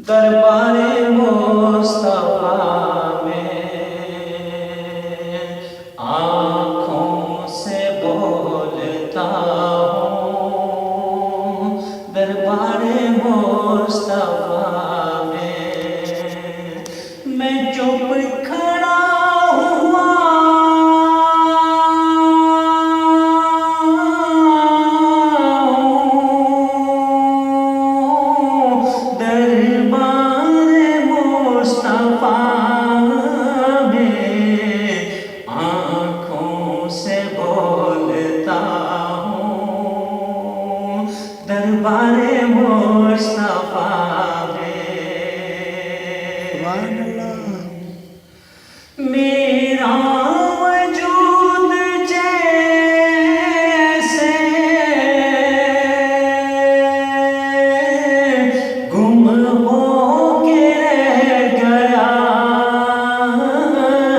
دربار مصطفیٰ میں آنکھوں سے بولتا ہوں، دربار مصطفیٰ میں چپ کھڑا ہوا دربار مصطفیٰ میں میرا وجود جیسے گم ہو کے رہ گیا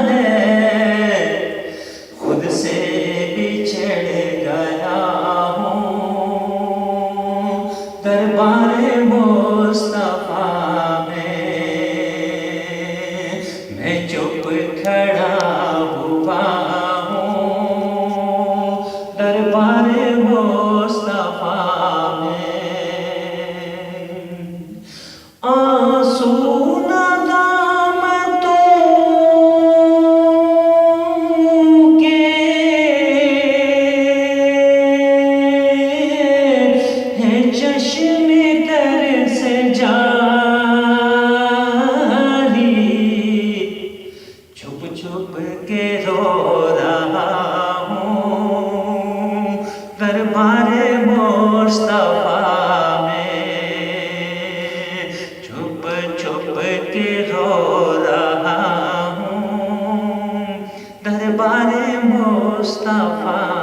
ہے، خود سے بچھڑ گیا ہوں، دربار مصطفیٰ میں چپ کھڑا ہوا ہوں، دربار مصطفیٰ میں آنسو چھپ کے رو رہا ہوں، دربار مصطفیٰ میں چھپ کے رو رہا ہوں، دربار مصطفیٰ